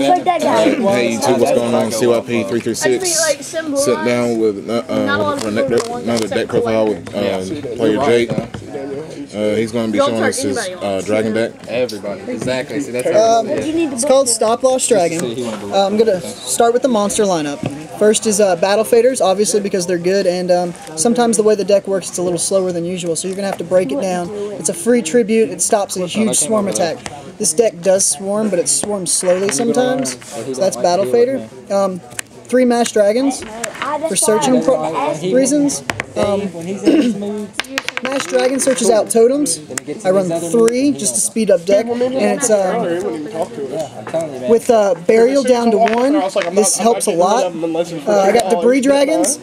Like that guy. Hey YouTube, what's going on? CYP 336. Sit down with another deck profile with player Jake. He's going to be showing us his dragon deck. Everybody, exactly. See, that's how it's called Stop Loss Dragon. I'm going to start with the monster lineup. First is Battle Faders, obviously because they're good, and sometimes the way the deck works, it's a little slower than usual, so you're going to have to break it down. It's a free tribute. It stops a huge swarm attack. This deck does swarm, but it swarms slowly sometimes, so that's Battle Fader. 3 Mash Dragons for searching reasons. Mash Dragon searches out totems. I run 3 just to speed up deck, and it's with Burial down to 1. This helps a lot. I got Debris Dragons.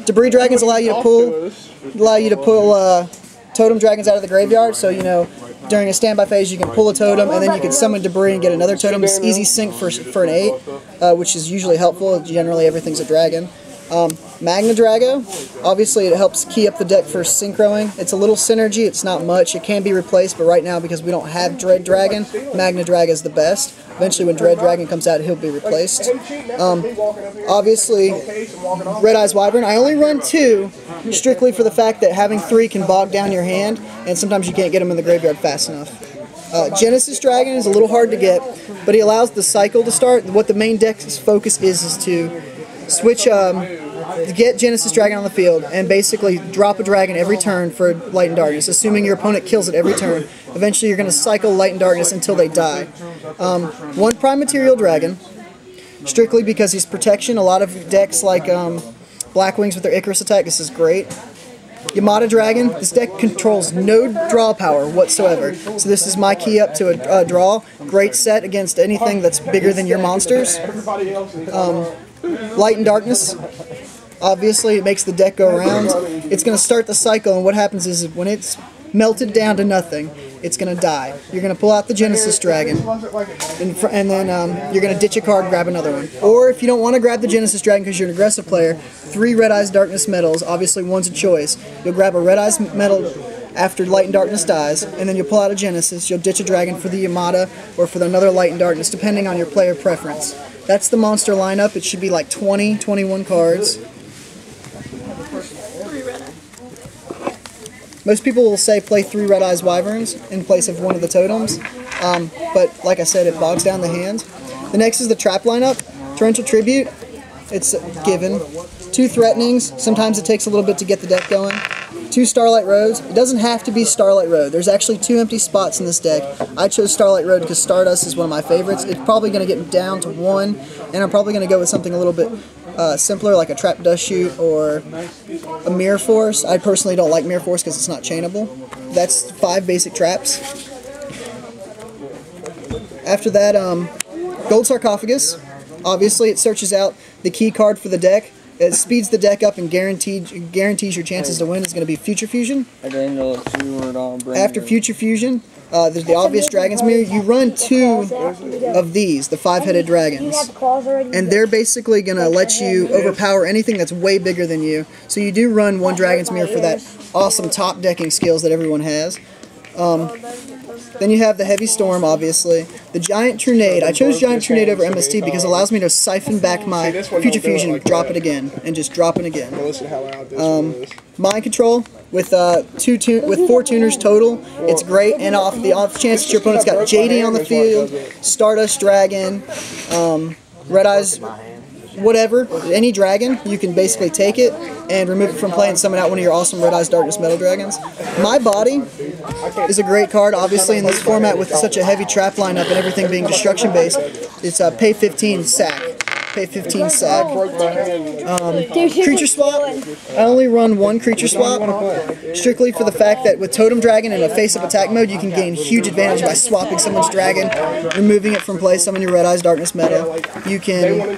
Debris Dragons allow you to pull totem dragons out of the graveyard. So during a standby phase, you can pull a totem, and then you can summon debris and get another totem. It's easy sync for an 8, which is usually helpful. Generally, everything's a dragon. Magna Drago, obviously it helps key up the deck for synchroing. It's a little synergy, it's not much, it can be replaced, but right now because we don't have Dread Dragon, Magna Drago is the best. Eventually when Dread Dragon comes out, he'll be replaced. Obviously, Red Eyes Wyvern, I only run 2, strictly for the fact that having 3 can bog down your hand, and sometimes you can't get them in the graveyard fast enough. Genesis Dragon is a little hard to get, but he allows the cycle to start. What the main deck's focus is to switch, get Genesis Dragon on the field and basically drop a dragon every turn for Light and Darkness, assuming your opponent kills it every turn. Eventually you're going to cycle Light and Darkness until they die. 1 Prime Material Dragon, strictly because he's protection. A lot of decks like Black Wings with their Icarus attack, this is great. Yamada Dragon, this deck controls no draw power whatsoever, so this is my key up to a draw. Great set against anything that's bigger than your monsters. Light and Darkness, obviously it makes the deck go around. It's going to start the cycle, and what happens is when it's melted down to nothing, it's going to die. You're going to pull out the Genesis Dragon, and then you're going to ditch a card and grab another one. Or if you don't want to grab the Genesis Dragon because you're an aggressive player, 3 Red Eyes Darkness medals, obviously one's a choice. You'll grab a Red Eyes medal after Light and Darkness dies, and then you'll pull out a Genesis, you'll ditch a dragon for the Yamada or for another Light and Darkness, depending on your player preference. That's the monster lineup. It should be like 20, 21 cards. Most people will say play 3 Red Eyes Wyverns in place of one of the totems, but like I said, it bogs down the hand. The next is the trap lineup. Torrential Tribute, it's given. 2 Threatenings, sometimes it takes a little bit to get the deck going. 2 Starlight Roads. It doesn't have to be Starlight Road. There's actually 2 empty spots in this deck. I chose Starlight Road because Stardust is one of my favorites. It's probably going to get down to 1, and I'm probably going to go with something a little bit simpler, like a Trap Dust Shoot or a Mirror Force. I personally don't like Mirror Force because it's not chainable. That's 5 basic traps. After that, Gold Sarcophagus. Obviously, it searches out the key card for the deck. It speeds the deck up and guarantees your chances to win is going to be Future Fusion. After Future Fusion, there's the obvious Dragon's Mirror. You run 2 of these, the 5-headed dragons, and they're basically going to let you overpower anything that's way bigger than you. So you do run 1 Dragon's Mirror for that awesome top decking skills that everyone has. Then you have the Heavy Storm, obviously. The Giant Trunade. I chose Giant Trunade over MST because it allows me to siphon back my Future Fusion and drop it again, and just drop it again. Mind Control with 4 tuners total. It's great, and off chance that your opponent's got JD on the field, Stardust Dragon, Red Eyes, whatever, any dragon, you can basically take it and remove it from play and summon out one of your awesome Red Eyes Darkness Metal Dragons. My Body is a great card, obviously in this format with such a heavy trap lineup and everything being destruction based. It's a pay 15 sack. Pay 15 sack. Creature Swap. I only run 1 Creature Swap, strictly for the fact that with Totem Dragon in a face-up attack mode, you can gain huge advantage by swapping someone's dragon, removing it from play, summon your Red Eyes Darkness Metal. You can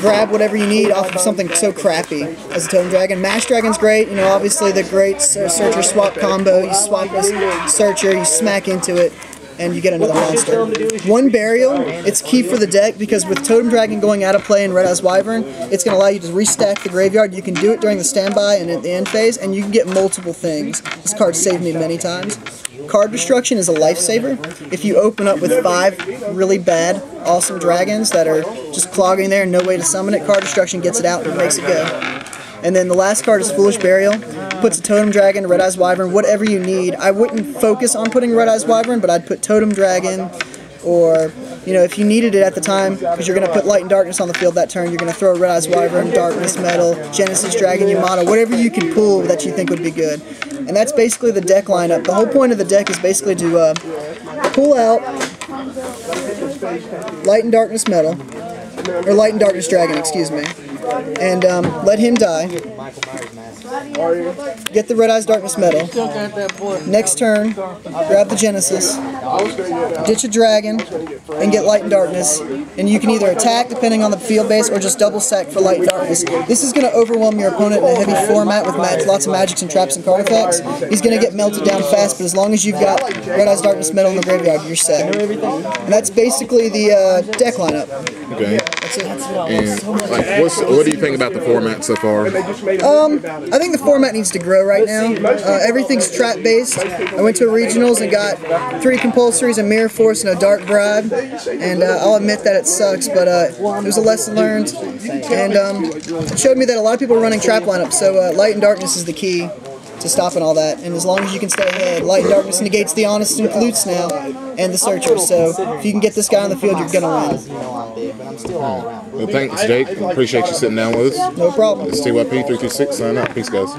grab whatever you need off of something so crappy as a Totem Dragon. Mash Dragon's great, obviously the great Searcher Swap combo. You swap this Searcher, you smack into it, and you get another monster. One burial, it's key for the deck because with Totem Dragon going out of play in Red Eyes Wyvern, it's going to allow you to restack the graveyard. You can do it during the standby and at the end phase, and you can get multiple things. This card saved me many times. Card Destruction is a lifesaver. If you open up with 5 really bad, awesome dragons that are just clogging there and no way to summon it, Card Destruction gets it out and makes it go. And then the last card is Foolish Burial. Puts a Totem Dragon, Red Eyes Wyvern, whatever you need. I wouldn't focus on putting Red Eyes Wyvern, but I'd put Totem Dragon, or, you know, if you needed it at the time, because you're going to put Light and Darkness on the field that turn, you're going to throw Red Eyes Wyvern, Darkness Metal, Genesis Dragon, Yamato, whatever you can pull that you think would be good. And that's basically the deck lineup. The whole point of the deck is basically to pull out Light and Darkness Metal, or Light and Darkness Dragon, excuse me, and let him die. Get the Red Eyes Darkness Metal. Next turn, grab the Genesis, ditch a dragon, and get Light and Darkness. And you can either attack depending on the field base or just double sack for Light and Darkness. This is going to overwhelm your opponent in a heavy format with lots of magics and traps and card effects. He's going to get melted down fast, but as long as you've got Red Eyes Darkness Metal in the graveyard, you're set. And that's basically the deck lineup. Okay. That's it. And like, what do you think about the format so far? I think the format needs to grow right now. Everything's trap based. I went to regionals and got 3 compulsories, a Mirror Force, and a Dark Bribe. And I'll admit that it sucks, but it was a lesson learned. And it showed me that a lot of people are running trap lineups, so Light and Darkness is the key to stopping all that. And as long as you can stay ahead, Light and Darkness negates the Honest and Loots now, and the Searchers. So if you can get this guy on the field, you're going to win. Well, thanks, Jake. Appreciate you sitting down with us. No problem. It's TYP 326. Sign up. Peace, guys.